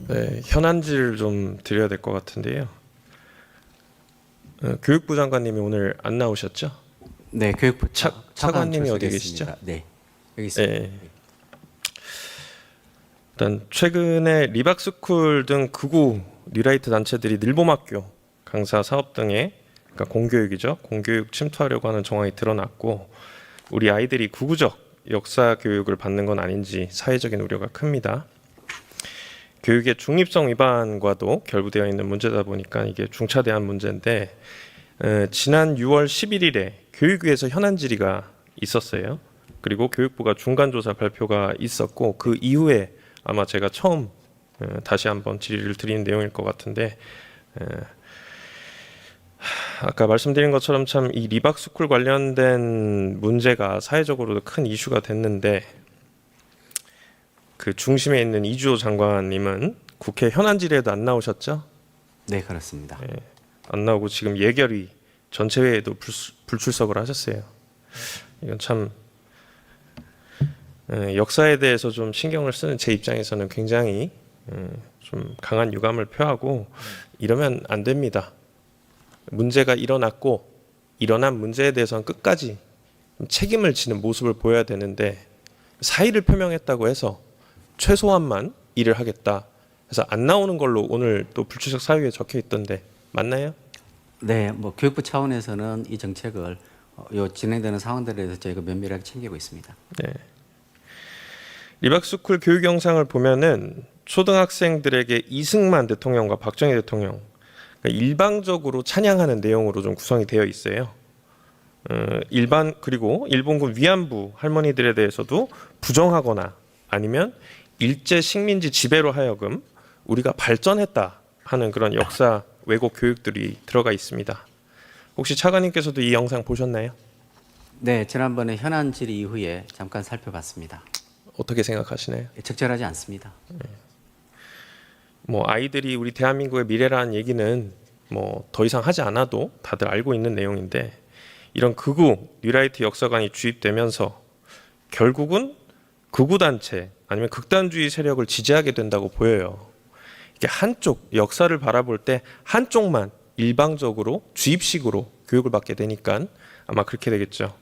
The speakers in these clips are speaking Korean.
네, 현안지를 좀 드려야 될 것 같은데요. 교육부 장관님이 오늘 안 나오셨죠? 네, 교육부 차관님이 어디 계시죠? 네, 여기 있습니다. 네. 일단 최근에 리박스쿨 등 극우 뉴라이트 단체들이 늘봄학교 강사 사업 등에 그러니까 공교육이죠. 공교육 침투하려고 하는 정황이 드러났고 우리 아이들이 구구적 역사 교육을 받는 건 아닌지 사회적인 우려가 큽니다. 교육의 중립성 위반과도 결부되어 있는 문제다 보니까 이게 중차대한 문제인데 지난 6월 11일에 교육위에서 현안 질의가 있었어요. 그리고 교육부가 중간조사 발표가 있었고 그 이후에 아마 제가 처음 다시 한번 질의를 드리는 내용일 것 같은데 아까 말씀드린 것처럼 참 이 리박스쿨 관련된 문제가 사회적으로도 큰 이슈가 됐는데 그 중심에 있는 이주호 장관님은 국회 현안 질의에도 안 나오셨죠? 네, 그렇습니다. 네, 안 나오고 지금 예결위 전체회의에도 불출석을 하셨어요. 이건 참 역사에 대해서 좀 신경을 쓰는 제 입장에서는 굉장히 좀 강한 유감을 표하고 이러면 안 됩니다. 문제가 일어났고 일어난 문제에 대해서는 끝까지 책임을 지는 모습을 보여야 되는데 사의를 표명했다고 해서 최소한만 일을 하겠다 해서 안 나오는 걸로 오늘 또 불출석 사유에 적혀 있던데 맞나요? 네, 뭐 교육부 차원에서는 이 정책을 요 진행되는 상황들에 대해서 저희가 면밀하게 챙기고 있습니다. 네. 리박스쿨 교육 영상을 보면은 초등학생들에게 이승만 대통령과 박정희 대통령 그러니까 일방적으로 찬양하는 내용으로 좀 구성이 되어 있어요. 그리고 일본군 위안부 할머니들에 대해서도 부정하거나 아니면 일제 식민지 지배로 하여금 우리가 발전했다 하는 그런 역사 왜곡 교육들이 들어가 있습니다. 혹시 차관님께서도 이 영상 보셨나요? 네, 지난번에 현안 질의 이후에 잠깐 살펴봤습니다. 어떻게 생각하시나요? 적절하지 않습니다. 뭐 아이들이 우리 대한민국의 미래라는 얘기는 뭐 더 이상 하지 않아도 다들 알고 있는 내용인데 이런 극우 뉴라이트 역사관이 주입되면서 결국은 극우 단체 아니면 극단주의 세력을 지지하게 된다고 보여요. 이게 한쪽 역사를 바라볼 때 한쪽만 일방적으로 주입식으로 교육을 받게 되니까 아마 그렇게 되겠죠.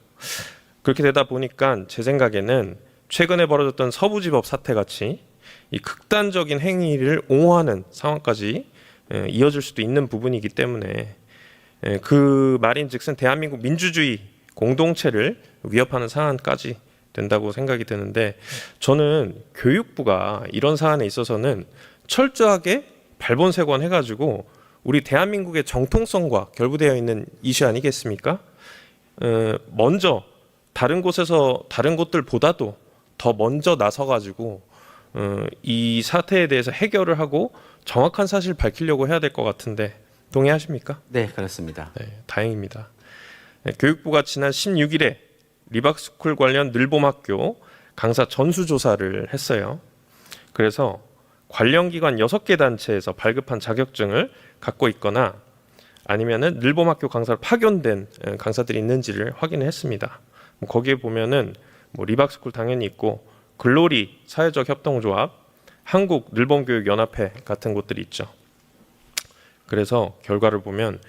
그렇게 되다 보니까 제 생각에는 최근에 벌어졌던 서부지법 사태 같이 이 극단적인 행위를 옹호하는 상황까지 이어질 수도 있는 부분이기 때문에 그 말인즉슨 대한민국 민주주의 공동체를 위협하는 상황까지 된다고 생각이 드는데 저는 교육부가 이런 사안에 있어서는 철저하게 발본색원 해가지고 우리 대한민국의 정통성과 결부되어 있는 이슈 아니겠습니까? 먼저 다른 곳에서 다른 곳들보다도 더 먼저 나서가지고 이 사태에 대해서 해결을 하고 정확한 사실을 밝히려고 해야 될 것 같은데 동의하십니까? 네, 그렇습니다. 네, 다행입니다. 교육부가 지난 16일에 리박스쿨 관련 늘봄학교 강사 전수조사를 했어요. 그래서 관련 기관 6개 단체에서 발급한 자격증을 갖고 있거나 아니면은 늘봄학교 강사로 파견된 강사들이 있는지를 확인을 했습니다. 거기에 보면은 뭐 리박스쿨 당연히 있고 글로리 사회적 협동조합, 한국 늘봄교육연합회 같은 곳들이 있죠. 그래서 결과를 보면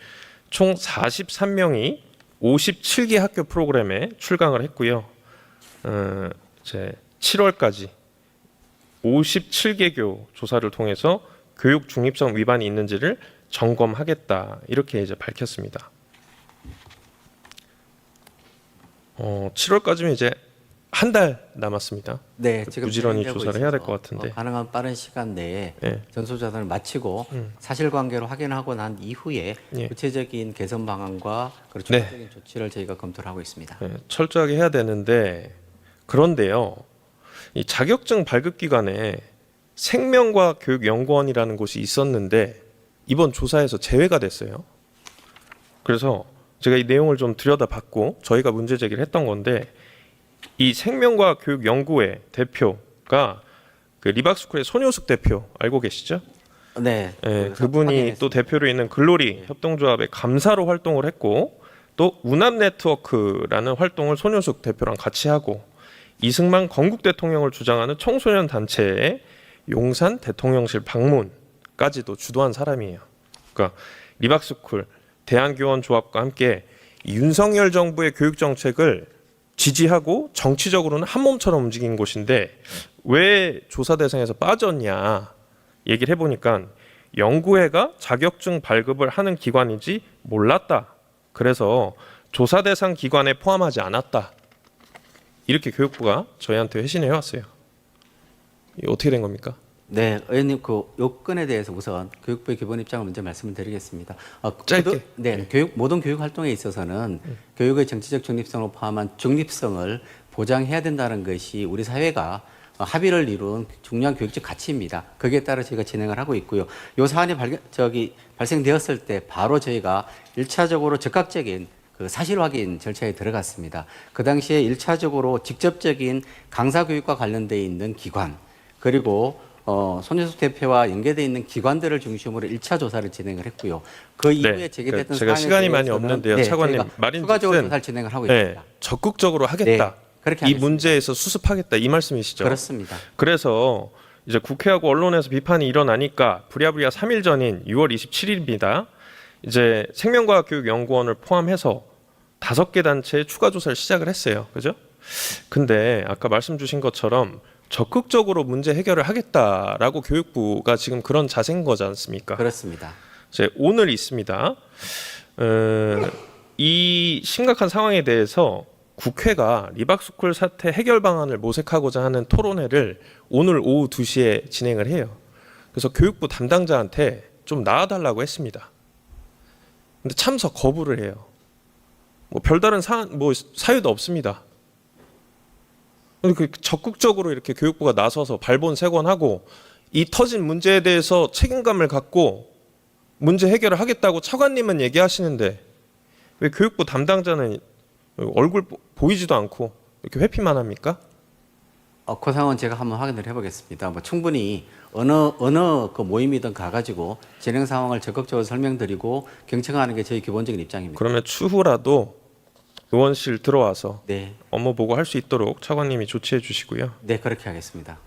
총 43명이 57개 학교 프로그램에 출강을 했고요. 이제 7월까지 57개교 조사를 통해서 교육 중립성 위반이 있는지를 점검하겠다 이렇게 이제 밝혔습니다. 7월까지면 이제 한 달 남았습니다. 네, 지금 부지런히 진행되고 조사를 해야 될 것 있어서, 같은데 가능한 빠른 시간 내에 네. 전수조사를 마치고 사실관계를 확인하고 난 이후에 예. 구체적인 개선 방안과 그리고 네. 추가적인 조치를 저희가 검토를 하고 있습니다. 철저하게 해야 되는데 그런데요. 이 자격증 발급 기관에 생명과 교육연구원이라는 곳이 있었는데 이번 조사에서 제외가 됐어요. 그래서 제가 이 내용을 좀 들여다봤고 저희가 문제 제기를 했던 건데 이 생명과 교육연구회 대표가 그 리박스쿨의 손효숙 대표 알고 계시죠? 네, 그분이 확인했습니다. 또 대표로 있는 글로리 협동조합의 감사로 활동을 했고 또 운합 네트워크라는 활동을 손효숙 대표랑 같이 하고 이승만 건국 대통령을 주장하는 청소년 단체의 용산 대통령실 방문까지도 주도한 사람이에요. 그러니까 리박스쿨 대한교원조합과 함께 윤석열 정부의 교육 정책을 지지하고 정치적으로는 한 몸처럼 움직인 곳인데 왜 조사 대상에서 빠졌냐 얘기를 해보니까 연구회가 자격증 발급을 하는 기관인지 몰랐다. 그래서 조사 대상 기관에 포함하지 않았다. 이렇게 교육부가 저희한테 회신을 해왔어요. 이게 어떻게 된 겁니까? 네, 의원님 그 요건에 대해서 우선 교육부의 기본 입장을 먼저 말씀을 드리겠습니다. 짧게. 모든 교육 활동에 있어서는 교육의 정치적 중립성을 포함한 중립성을 보장해야 된다는 것이 우리 사회가 합의를 이룬 중요한 교육적 가치입니다. 거기에 따라 저희가 진행을 하고 있고요. 이 사안이 발생되었을 때 바로 저희가 1차적으로 적극적인 그 사실 확인 절차에 들어갔습니다. 그 당시에 1차적으로 직접적인 강사 교육과 관련돼 있는 기관 그리고 손재숙 대표와 연계되어 있는 기관들을 중심으로 1차 조사를 진행을 했고요. 그 이후에 제기됐던 제가 사안에 시간이 많이 대해서는 없는데요. 차관님 추가적으로 조사를 진행을 하고 있습니다. 적극적으로 하겠다. 그렇게 이 하겠습니다. 문제에서 수습하겠다 이 말씀이시죠? 그렇습니다. 그래서 이제 국회하고 언론에서 비판이 일어나니까 부랴부랴 3일 전인 6월 27일입니다. 이제 생명과학교육연구원을 포함해서 5개 단체에 추가 조사를 시작을 했어요. 그죠? 근데 아까 말씀 주신 것처럼 적극적으로 문제 해결을 하겠다라고 교육부가 지금 그런 자세인 거지 않습니까? 그렇습니다. 이제 오늘 있습니다. 이 심각한 상황에 대해서 국회가 리박스쿨 사태 해결 방안을 모색하고자 하는 토론회를 오늘 오후 2시에 진행을 해요. 그래서 교육부 담당자한테 좀 나와달라고 했습니다. 근데 참석 거부를 해요. 뭐 별다른 사유도 없습니다. 적극적으로 이렇게 교육부가 나서서 발본색원하고 이 터진 문제에 대해서 책임감을 갖고 문제 해결을 하겠다고 차관님은 얘기하시는데 왜 교육부 담당자는 얼굴 보이지도 않고 이렇게 회피만 합니까? 그 상황은 제가 한번 확인을 해보겠습니다. 충분히 어느 그 모임이든 가가지고 진행 상황을 적극적으로 설명드리고 경청하는 게 저희 기본적인 입장입니다. 그러면 추후라도 의원실 들어와서 네, 업무 보고 할 수 있도록 차관님이 조치해 주시고요. 네 그렇게 하겠습니다.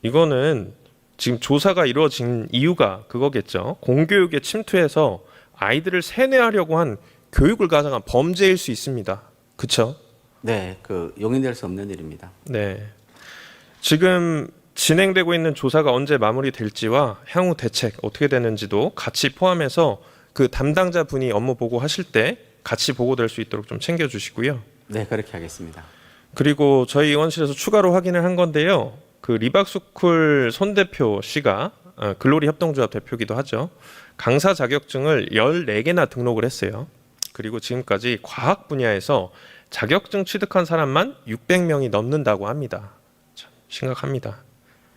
이거는 지금 조사가 이루어진 이유가 그거겠죠. 공교육에 침투해서 아이들을 세뇌하려고 한 교육을 가장한 범죄일 수 있습니다. 그렇죠? 네, 용인될 수 없는 일입니다. 네. 지금 진행되고 있는 조사가 언제 마무리될지와 향후 대책 어떻게 되는지도 같이 포함해서 그 담당자 분이 업무 보고하실 때 같이 보고될 수 있도록 좀 챙겨주시고요. 네, 그렇게 하겠습니다. 그리고 저희 의원실에서 추가로 확인을 한 건데요. 그 리박스쿨 손 대표 씨가 글로리 협동조합 대표기도 하죠. 강사 자격증을 14개나 등록을 했어요. 그리고 지금까지 과학 분야에서 자격증 취득한 사람만 600명이 넘는다고 합니다. 참 심각합니다.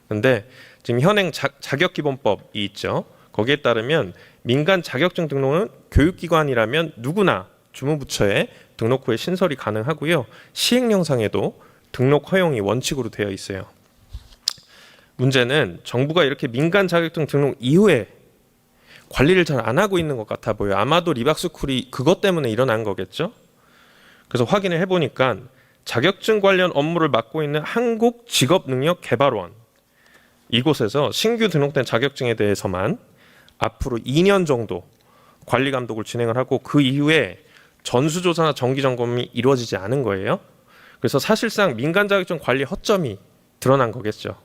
그런데 지금 현행 자격기본법이 있죠. 거기에 따르면 민간 자격증 등록은 교육기관이라면 누구나 주무부처에 등록 후에 신설이 가능하고요. 시행령상에도 등록 허용이 원칙으로 되어 있어요. 문제는 정부가 이렇게 민간 자격증 등록 이후에 관리를 잘 안 하고 있는 것 같아 보여요. 아마도 리박스쿨이 그것 때문에 일어난 거겠죠. 그래서 확인을 해보니까 자격증 관련 업무를 맡고 있는 한국직업능력개발원 이곳에서 신규 등록된 자격증에 대해서만 앞으로 2년 정도 관리 감독을 진행을 하고 그 이후에 전수조사나 정기점검이 이루어지지 않은 거예요. 그래서 사실상 민간 자격증 관리 허점이 드러난 거겠죠.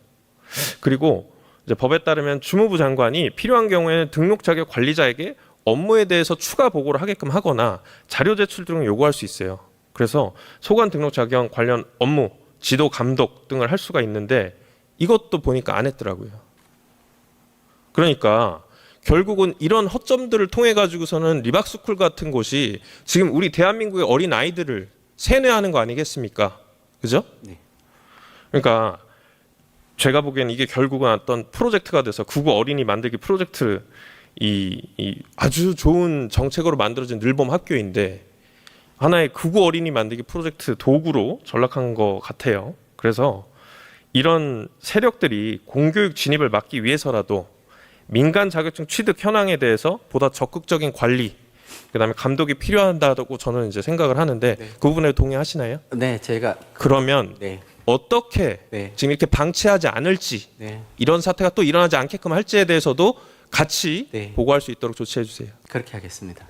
그리고 이제 법에 따르면 주무부 장관이 필요한 경우에는 등록 자격 관리자에게 업무에 대해서 추가 보고를 하게끔 하거나 자료 제출 등을 요구할 수 있어요. 그래서 소관 등록 자격 관련 업무, 지도 감독 등을 할 수가 있는데 이것도 보니까 안 했더라고요. 그러니까 결국은 이런 허점들을 통해 가지고서는 리박스쿨 같은 곳이 지금 우리 대한민국의 어린 아이들을 세뇌하는 거 아니겠습니까? 그죠? 네. 그러니까 제가 보기엔 이게 결국은 어떤 프로젝트가 돼서 국어 어린이 만들기 프로젝트 이 아주 좋은 정책으로 만들어진 늘봄 학교인데 하나의 국어 어린이 만들기 프로젝트 도구로 전락한 것 같아요. 그래서 이런 세력들이 공교육 진입을 막기 위해서라도 민간 자격증 취득 현황에 대해서 보다 적극적인 관리, 그다음에 감독이 필요하다고 저는 이제 생각을 하는데 그 부분에 동의하시나요? 네, 제가 그러면 네. 어떻게 네. 지금 이렇게 방치하지 않을지 네. 이런 사태가 또 일어나지 않게끔 할지에 대해서도 같이 네. 보고할 수 있도록 조치해 주세요. 그렇게 하겠습니다.